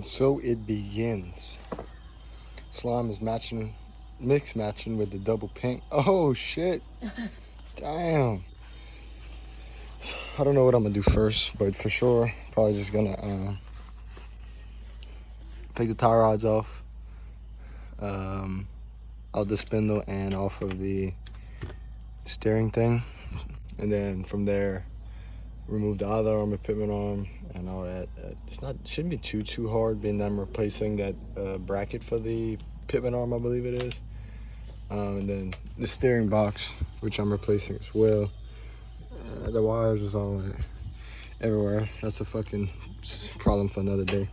And so it begins. Slime is mix matching with the double pink. Oh shit. Damn. I don't know what I'm gonna do first, but for sure, probably just gonna take the tie rods off, out the spindle and off of the steering thing, and then from there remove the other arm, the Pitman arm, and all that. Shouldn't be too hard, being that I'm replacing that bracket for the Pitman arm, I believe it is, and then the steering box, which I'm replacing as well. The wires is all everywhere. That's a fucking problem for another day.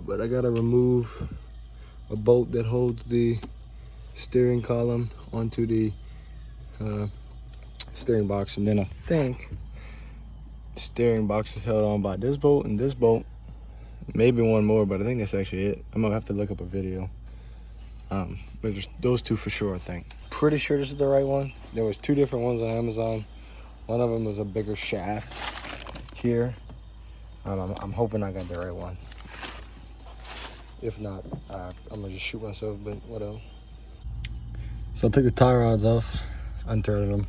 But I gotta remove a bolt that holds the steering column onto the steering box, and then I think the steering box is held on by this bolt and this bolt, maybe one more, but I think that's actually it. I'm gonna have to look up a video, but there's those two for sure. I think, pretty sure this is the right one. There was two different ones on Amazon. One of them was a bigger shaft here. I'm hoping I got the right one. If not, I'm gonna just shoot myself, but whatever. So I took the tie rods off, unthreaded them,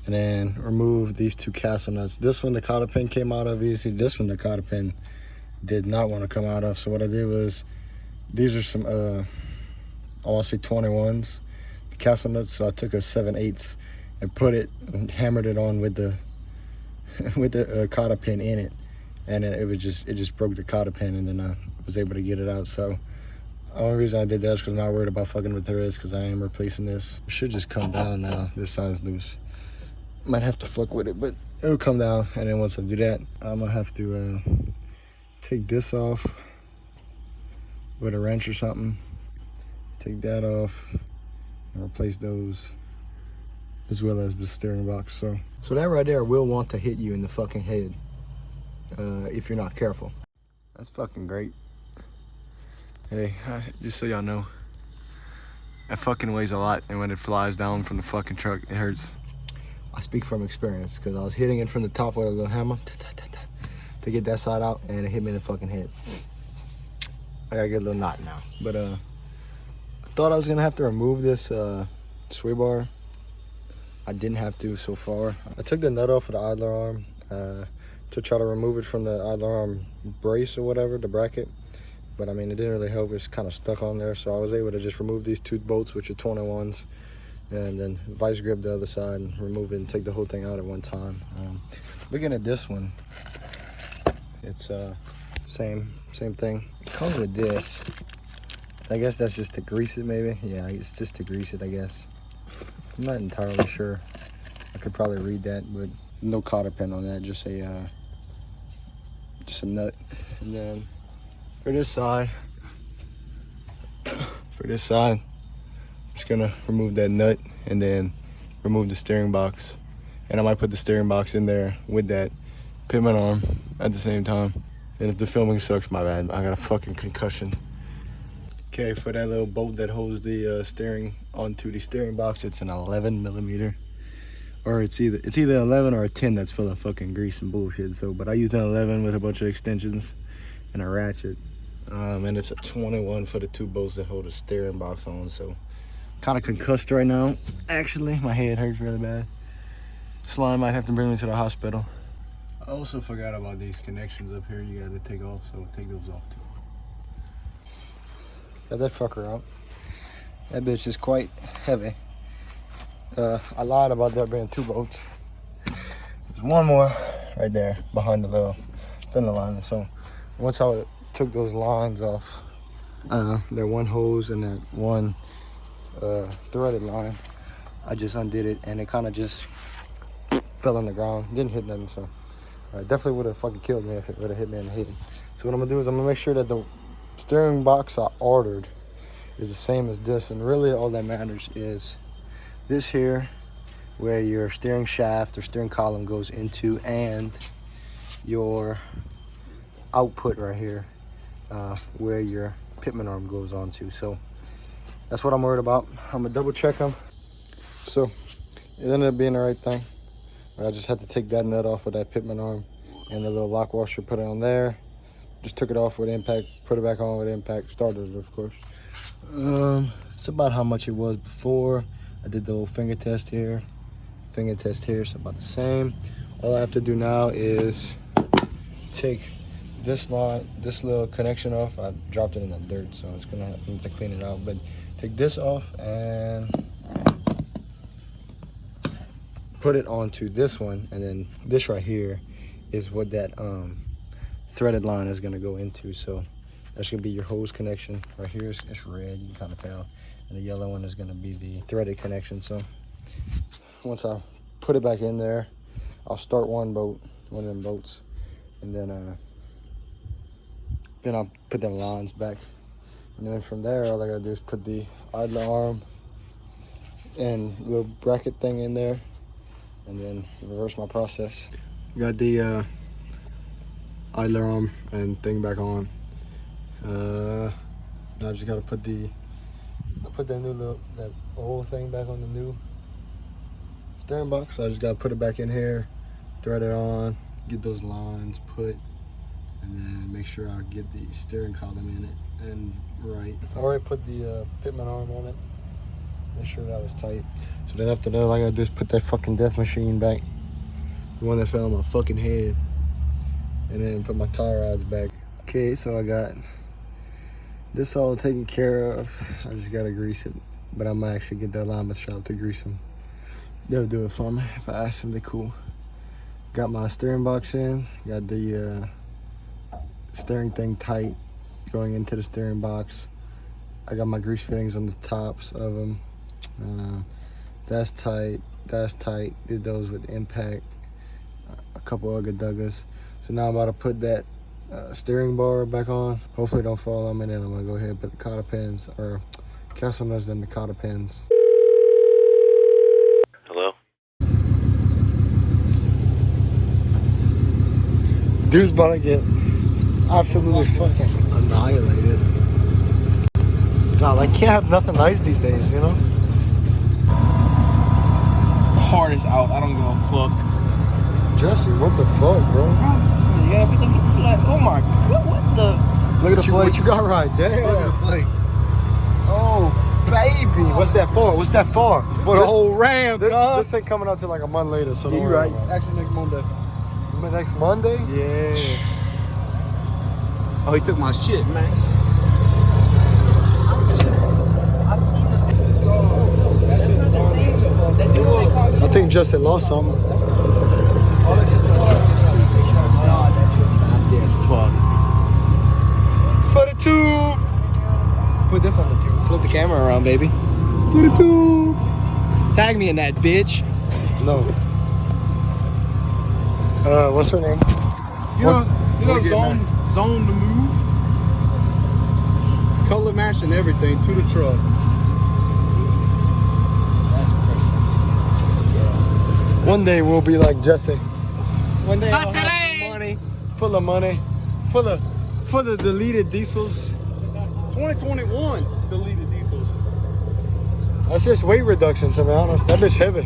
and then removed these two castle nuts. This one the cotter pin came out of, easy. This one the cotter pin did not want to come out of. So what I did was, these are some I want to say 21s, the castle nuts. So I took a 7/8 and put it and hammered it on with the with the cotter pin in it, and then it just broke the cotter pin, and then I was able to get it out. So the only reason I did that is because I'm not worried about fucking with the wrist, because I am replacing this. It should just come down now. This side's loose. Might have to fuck with it, but it'll come down. And then once I do that, I'm gonna have to take this off with a wrench or something. Take that off and replace those, as well as the steering box. So that right there will want to hit you in the fucking head if you're not careful. That's fucking great. Hey, just so y'all know, that fucking weighs a lot, and when it flies down from the fucking truck, it hurts. I speak from experience, because I was hitting it from the top with a little hammer to get that side out, and it hit me in the fucking head. I gotta get a little knot now. But I thought I was gonna have to remove this sway bar. I didn't have to so far. I took the nut off of the idler arm to try to remove it from the idler arm brace or whatever, the bracket. But I mean, it didn't really help. It's kind of stuck on there. So I was able to just remove these two bolts, which are 21s, and then vice grip the other side and remove it and take the whole thing out at one time. Looking at this one, it's same thing. It comes with this. I guess that's just to grease it, maybe. Yeah, it's just to grease it, I guess. I'm not entirely sure. I could probably read that, but no cotter pin on that. Just a nut. And then for this side, I'm just gonna remove that nut and then remove the steering box. And I might put the steering box in there with that Pitman arm at the same time. And if the filming sucks, my bad. I got a fucking concussion. Okay, for that little bolt that holds the steering onto the steering box, it's an 11mm, or it's either 11 or a 10 that's full of fucking grease and bullshit. So, but I used an 11 with a bunch of extensions and a ratchet, and it's a 21 for the two bolts that hold the steering box on. So, kind of concussed right now. Actually, my head hurts really bad. Slime might have to bring me to the hospital. I also forgot about these connections up here. You gotta take off, so take those off too. Got that fucker out. That bitch is quite heavy. I lied about there being two bolts. There's one more right there behind the little fender line. So once I took those lines off, that one hose and that one threaded line, I just undid it, and it kind of just fell on the ground. Didn't hit nothing, so definitely would have fucking killed me if it would have hit me in the head. So what I'm gonna do is I'm gonna make sure that the steering box I ordered is the same as this, and really all that matters is this here, where your steering shaft or steering column goes into, and your output right here, where your Pitman arm goes onto. So that's what I'm worried about. I'm gonna double check them. So it ended up being the right thing. I just had to take that nut off of that Pitman arm and the little lock washer, put it on there, Just took it off with impact, put it back on with impact, started it, of course. It's about how much it was before. I did the old finger test here, it's about the same. All I have to do now is take this line, this little connection off. I dropped it in the dirt, so it's gonna have to clean it out. But take this off and put it onto this one, and then this right here is what that threaded line is gonna go into. So that's gonna be your hose connection right here. It's red, you can kind of tell, and the yellow one is gonna be the threaded connection. So once I put it back in there, I'll start one of them boats, and then I'll put the lines back, and then from there all I gotta do is put the idler arm and little bracket thing in there, and then reverse my process. Got the idler arm and thing back on. Now I just gotta put that old thing back on the new steering box. So I just gotta put it back in here, thread it on, get those lines put, and then make sure I get the steering column in it and right. I already put the Pitman arm on it, make sure that was tight. So then after that, all I gotta do is put that fucking death machine back, the one that fell on my fucking head, and then put my tie rods back. Okay, so I got this all taken care of. I just gotta grease it, but I might actually get the alignment shop to grease them. They'll do it for me if I ask them. They're cool. Got my steering box in, got the steering thing tight going into the steering box. I got my grease fittings on the tops of them. That's tight, did those with impact, a couple ugga duggas. So now I'm about to put that steering bar back on. Hopefully it don't fall on me, then I'm gonna go ahead and put the cotter pins, or castle nuts, then the cotter pins. Hello? Dude's about to get absolutely fucking annihilated. God, I can't have nothing nice these days, you know? Hard is out. I don't give a fuck. Jesse, what the fuck, bro? You gotta put the like, oh my god, what the? Look at the flake. What you got right there? Look at the flake. Oh, baby. What's that for? What's that for? For the whole ram, this ain't coming out till like a month later, so yeah, you're right. Actually, next Monday. Next Monday? Yeah. Oh, he took my shit, man. I think Justin lost something. Fuck. For the tube. Put this on the tube. Flip the camera around, baby. For the tube. Tag me in that, bitch. No. What's her name? You know, zone to move. Color match and everything to the truck. That's precious. Yeah. One day we'll be like Jesse. One day Not I'll today. have money. Full of money. Full of deleted diesels. 2021 deleted diesels. That's just weight reduction, to be honest. That bitch heavy.